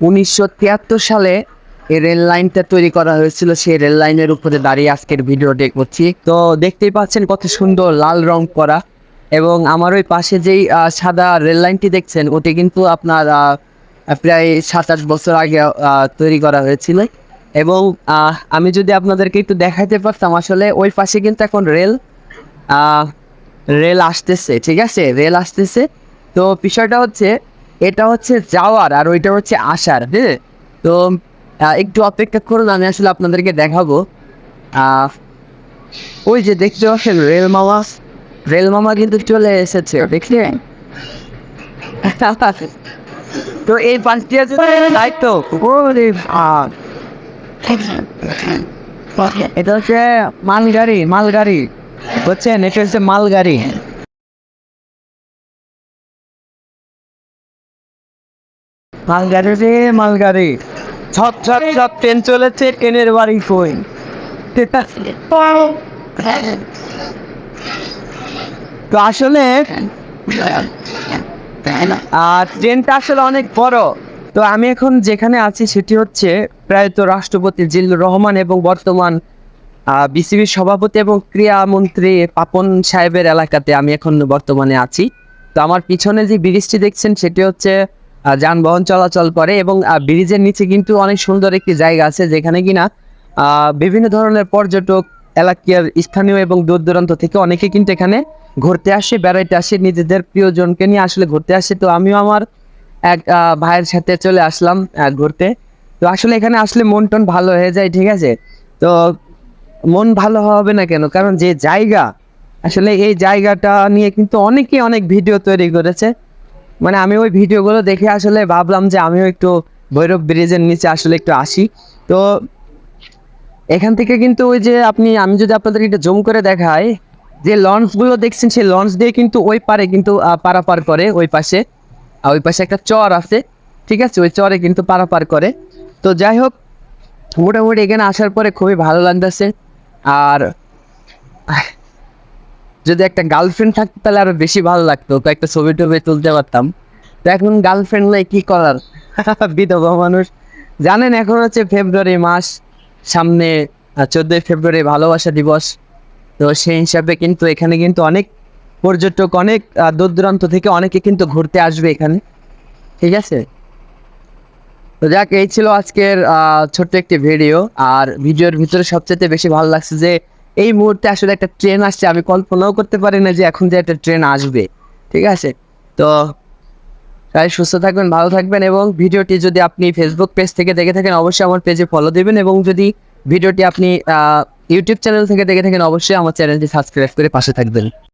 1973 সালে এই রেল লাইনটা তৈরি করা হয়েছিল। সেই রেল লাইনের উপরে দাঁড়িয়ে আজকের ভিডিওটি করছি। তো দেখতেই পাচ্ছেন কত সুন্দর লাল রং করা, এবং আমার ওই পাশে যেই সাদা রেল লাইনটি দেখছেন ওটি কিন্তু আপনার প্রায় 7-8 বছর আগে তৈরি করা হয়েছিল। এবং আমি যদি আপনাদেরকে একটু দেখাইতে পারতাম, আসলে ওই পাশে কিন্তু এখন রেল আসতেছে, ঠিক আছে, রেল আসতেছে। তো বিষয়টা হচ্ছে এটা হচ্ছে যাওয়ার আর ওইটা হচ্ছে আসার, হ্যাঁ। তো একটু অপেক্ষা করুন, আমি আসলে আপনাদেরকে দেখাবো। ওই যে দেখতে পাচ্ছেন রেল মামা কিন্তু চলে এসেছে, দেখলেন? তো এই পাঁচটি আছে দায়িত্ব। এটা হচ্ছে মালগাড়ি বুঝছেন, এটা হচ্ছে মালগাড়ি ছপ ছপ ছপ ট্রেন চলেছে, ট্রেনের বাড়ি কই? তো আসলে ট্রেনটা আসলে অনেক বড়। তো আমি এখন যেখানে আছি সেটি হচ্ছে প্রয়াত রাষ্ট্রপতি জিল্লুর রহমান এবং বর্তমান বিসিবির সভাপতি এবং ক্রীড়ামন্ত্রী পাপন সাহেবের এলাকাতে আমি এখন বর্তমানে আছি। তো আমার পিছনে যে ব্রিজটি দেখছেন সেটি হচ্ছে যানবাহন চলাচল করে, এবং ব্রিজের নিচে কিন্তু অনেক সুন্দর একটি জায়গা আছে যেখানে কিনা বিভিন্ন ধরনের পর্যটক, এলাকার স্থানীয় এবং দূর দূরান্ত থেকে অনেকে কিন্তু এখানে ঘুরতে আসে, বেড়াইতে আসে, নিজেদের প্রিয়জনকে নিয়ে আসলে ঘুরতে আসে। তো আমিও আমার এক ভাইয়ের সাথে চলে আসলাম ঘুরতে। তো আসলে এখানে আসলে মন টন ভালো হয়ে যায়, ঠিক আছে। তো মন ভালো হবে না কেন? কারণ যে জায়গা, আসলে এই জায়গাটা নিয়ে কিন্তু অনেকে অনেক ভিডিও তৈরি করেছে। মানে আমি ওই ভিডিওগুলো দেখে আসলে ভাবলাম যে আমিও একটু ভৈরব ব্রিজের নিচে আসলে একটু আসি। তো এখান থেকে কিন্তু ওই যে আমি যদি আপনাদেরকে একটু জুম করে দেখাই, যে লঞ্চগুলো দেখছেন সেই লঞ্চ দিয়ে কিন্তু ওই পারে কিন্তু পারাপার করে ওই পাশে। আর ওই পাশে একটা চর আছে, ঠিক আছে, ওই চরে কিন্তু পারাপার করে। তো যাই হোক, মোটামুটি এখানে আসার পরে খুবই ভালো লাগতেছে। আর যদি একটা গার্লফ্রেন্ড থাকতো তাহলে আরো বেশি ভালো লাগতো, তো একটা ছবি টবি তুলতে পারতাম। তো এখন গার্লফ্রেন্ড নাই, কি করার? বিধবা মানুষ। জানেন এখন হচ্ছে ফেব্রুয়ারি মাস, সামনে 14ই ফেব্রুয়ারি ভালোবাসা দিবস। তো সেই হিসাবে কিন্তু এখানে কিন্তু অনেক পর্যটক, অনেক দূর দূরান্ত থেকে অনেকে কিন্তু ঘুরতে আসবে এখানে, ঠিক আছে। তো যাক, এই ছিল আজকের ছোট্ট একটি ভিডিও। আর ভিডিওর ভিতরে সবচেয়ে বেশি ভালো লাগছে যে এই মুহূর্তে আসলে একটা ট্রেন আসছে, আমি কল্পনাও করতে পারি না যে এখন যে একটা ট্রেন আসবে, ঠিক আছে। তো তাই সুস্থ থাকবেন, ভালো থাকবেন, এবং ভিডিওটি যদি আপনি ফেসবুক পেজ থেকে দেখে থাকেন অবশ্যই আমার পেজে ফলো দেবেন, এবং যদি ভিডিওটি আপনি ইউটিউব চ্যানেল থেকে দেখে থাকেন অবশ্যই আমার চ্যানেলটি সাবস্ক্রাইব করে পাশে থাকবেন।